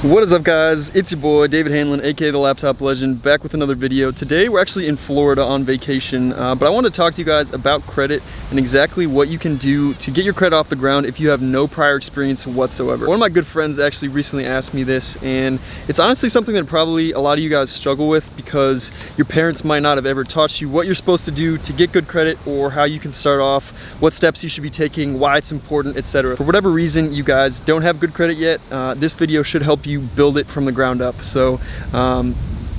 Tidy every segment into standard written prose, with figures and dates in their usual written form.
What is up, guys? It's your boy David Hanlon, aka the Laptop Legend, back with another video. Today we're actually in Florida on vacation, but I want to talk to you guys about credit and exactly what you can do to get your credit off the ground if you have no prior experience whatsoever. One of my good friends actually recently asked me this, and it's honestly something that probably a lot of you guys struggle with because your parents might not have ever taught you what you're supposed to do to get good credit, or how you can start off, what steps you should be taking, why it's important, etc. For whatever reason you guys don't have good credit yet, this video should help you build it from the ground up. So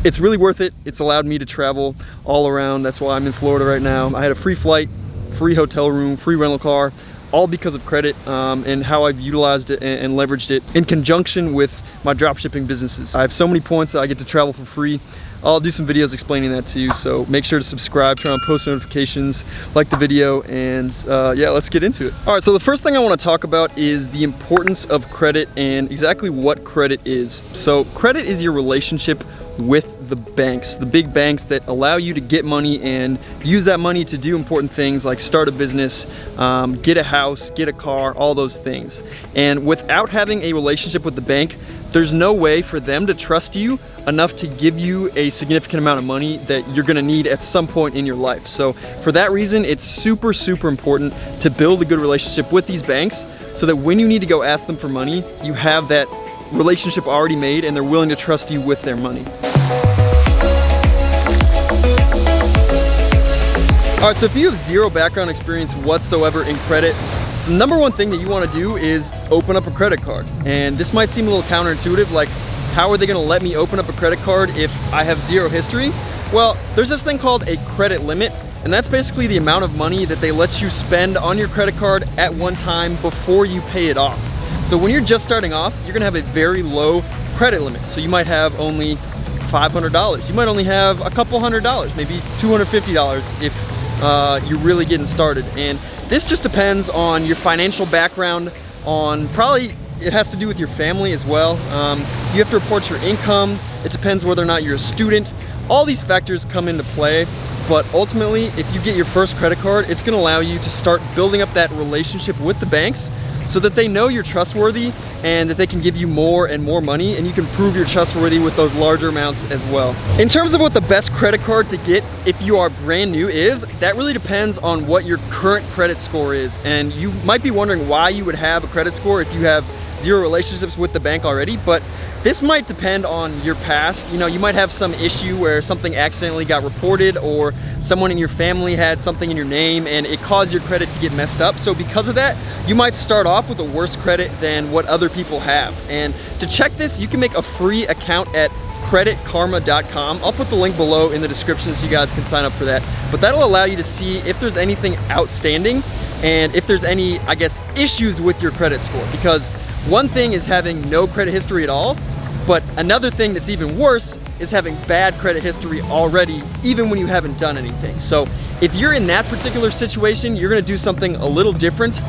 it's really worth it. It's allowed me to travel all around. That's why I'm in Florida right now. I had a free flight, free hotel room, free rental car, all because of credit and how I've utilized it and leveraged it in conjunction with my dropshipping businesses. I have so many points that I get to travel for free. I'll do some videos explaining that to you, so make sure to subscribe, turn on post notifications, like the video, and yeah, let's get into it. All right, so the first thing I want to talk about is the importance of credit and exactly what credit is. So credit is your relationship with the banks, the big banks that allow you to get money and use that money to do important things like start a business, get a house, get a car, all those things. And without having a relationship with the bank, there's no way for them to trust you enough to give you a significant amount of money that you're gonna need at some point in your life. So for that reason, it's super important to build a good relationship with these banks so that when you need to go ask them for money, you have that relationship already made and they're willing to trust you with their money. All right, so if you have zero background experience whatsoever in credit, the number one thing that you want to do is open up a credit card. And this might seem a little counterintuitive, like how are they going to let me open up a credit card if I have zero history? Well, there's this thing called a credit limit, and that's basically the amount of money that they let you spend on your credit card at one time before you pay it off. So when you're just starting off, you're going to have a very low credit limit. So you might have only $500. You might only have a couple $100, maybe $250 if you're really getting started. And this just depends on your financial background, on probably it has to do with your family as well. You have to report your income. It depends whether or not you're a student. All these factors come into play, but ultimately, if you get your first credit card, it's gonna allow you to start building up that relationship with the banks so that they know you're trustworthy and that they can give you more and more money, and you can prove you're trustworthy with those larger amounts as well. In terms of what the best credit card to get if you are brand new is, that really depends on what your current credit score is. And you might be wondering why you would have a credit score if you have zero relationships with the bank already, but this might depend on your past. You know, you might have some issue where something accidentally got reported, or someone in your family had something in your name and it caused your credit to get messed up. So because of that, you might start off with a worse credit than what other people have. And to check this, you can make a free account at creditkarma.com. I'll put the link below in the description so you guys can sign up for that. But that'll allow you to see if there's anything outstanding and if there's any, I guess, issues with your credit score. Because one thing is having no credit history at all, but another thing that's even worse is having bad credit history already, even when you haven't done anything. So if you're in that particular situation, you're gonna do something a little different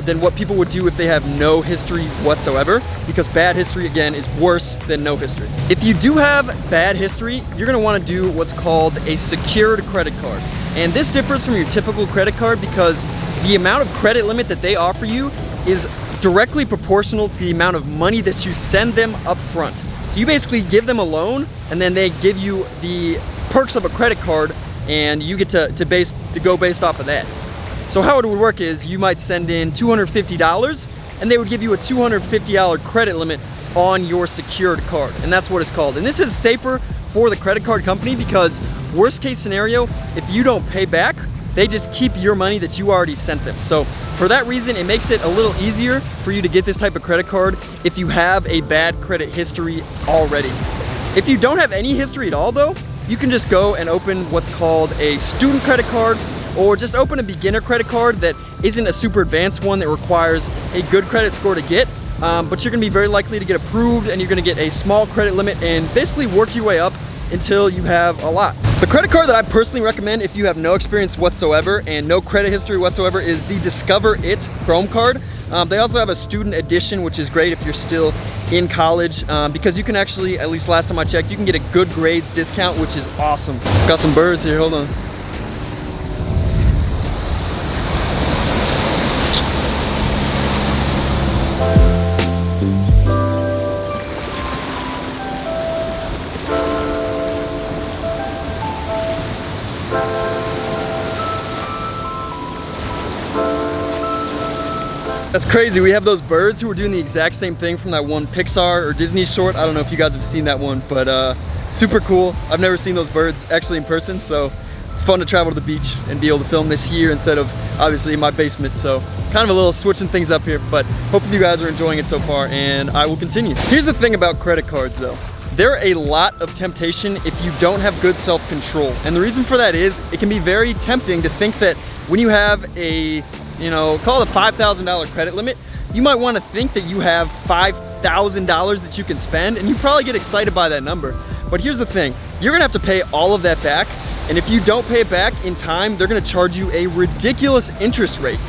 than what people would do if they have no history whatsoever, because bad history, again, is worse than no history. If you do have bad history, you're gonna wanna do what's called a secured credit card. And this differs from your typical credit card because the amount of credit limit that they offer you is directly proportional to the amount of money that you send them up front. So you basically give them a loan and then they give you the perks of a credit card, and you get to go based off of that. So how it would work is you might send in $250 and they would give you a $250 credit limit on your secured card, and that's what it's called. And this is safer for the credit card company because worst case scenario, if you don't pay back, they just keep your money that you already sent them. So for that reason, it makes it a little easier for you to get this type of credit card if you have a bad credit history already. If you don't have any history at all though, you can just go and open what's called a student credit card, or just open a beginner credit card that isn't a super advanced one that requires a good credit score to get. But you're gonna be very likely to get approved, and you're gonna get a small credit limit and basically work your way up until you have a lot. The credit card that I personally recommend if you have no experience whatsoever and no credit history whatsoever is the Discover It Chrome card. They also have a student edition, which is great if you're still in college, because you can actually, at least last time I checked, you can get a good grades discount, which is awesome. Got some birds here, hold on. That's crazy. We have those birds who are doing the exact same thing from that one Pixar or Disney short. I don't know if you guys have seen that one, but super cool. I've never seen those birds actually in person, so it's fun to travel to the beach and be able to film this here instead of obviously in my basement. So kind of a little switching things up here, but hopefully you guys are enjoying it so far, and I will continue. Here's the thing about credit cards though. There are a lot of temptation if you don't have good self-control. And the reason for that is it can be very tempting to think that when you have a, call it a $5,000 credit limit, you might want to think that you have $5,000 that you can spend, and you probably get excited by that number. But here's the thing, you're gonna have to pay all of that back, and if you don't pay it back in time, they're gonna charge you a ridiculous interest rate.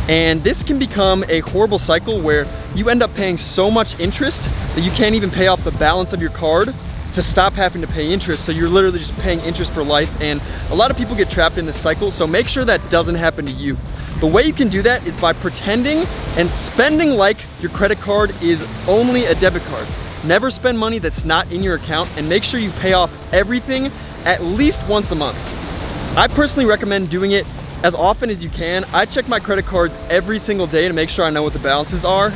And this can become a horrible cycle where you end up paying so much interest that you can't even pay off the balance of your card to stop having to pay interest. So you're literally just paying interest for life, and a lot of people get trapped in this cycle, so make sure that doesn't happen to you. The way you can do that is by pretending and spending like your credit card is only a debit card. Never spend money that's not in your account, and make sure you pay off everything at least once a month. I personally recommend doing it as often as you can. I check my credit cards every single day to make sure I know what the balances are.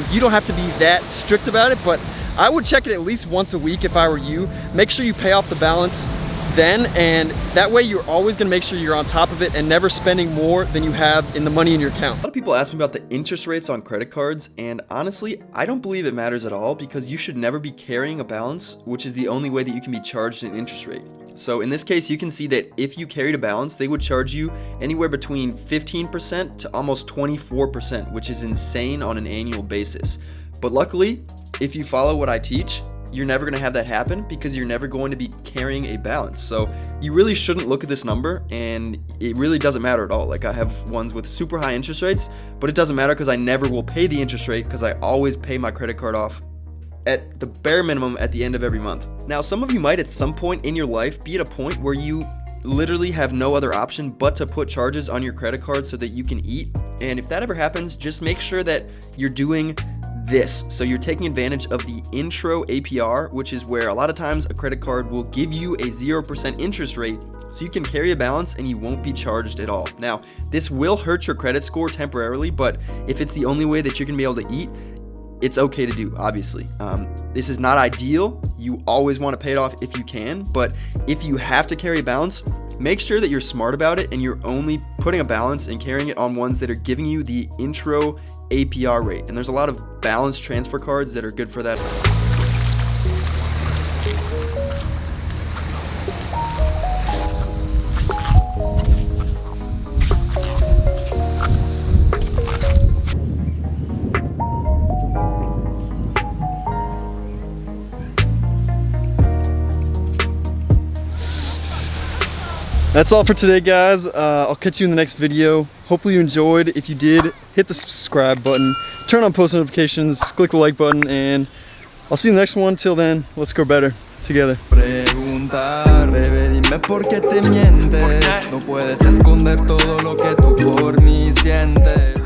You don't have to be that strict about it, but I would check it at least once a week if I were you. Make sure you pay off the balance then, and that way you're always gonna make sure you're on top of it and never spending more than you have in the money in your account. A lot of people ask me about the interest rates on credit cards, and honestly, I don't believe it matters at all, because you should never be carrying a balance, which is the only way that you can be charged an interest rate. So in this case, you can see that if you carried a balance, they would charge you anywhere between 15% to almost 24%, which is insane on an annual basis. But luckily, if you follow what I teach, you're never going to have that happen, because you're never going to be carrying a balance. So you really shouldn't look at this number, and it really doesn't matter at all. Like, I have ones with super high interest rates, but it doesn't matter because I never will pay the interest rate, because I always pay my credit card off at the bare minimum at the end of every month. Now, some of you might at some point in your life be at a point where you literally have no other option but to put charges on your credit card so that you can eat. And if that ever happens, just make sure that you're doing this. So you're taking advantage of the intro APR, which is where a lot of times a credit card will give you a 0% interest rate, so you can carry a balance and you won't be charged at all. Now, this will hurt your credit score temporarily, but if it's the only way that you're gonna be able to eat, it's okay to do, obviously. This is not ideal. You always want to pay it off if you can, but if you have to carry a balance, make sure that you're smart about it and you're only putting a balance and carrying it on ones that are giving you the intro APR rate. And there's a lot of balance transfer cards that are good for that. That's all for today, guys. I'll catch you in the next video. Hopefully you enjoyed. If you did, hit the subscribe button, turn on post notifications, click the like button, and I'll see you in the next one. Till then, let's go better together. Preguntar, bebé, dime por qué te mientes. No puedes esconder todo lo que tú por mí sientes.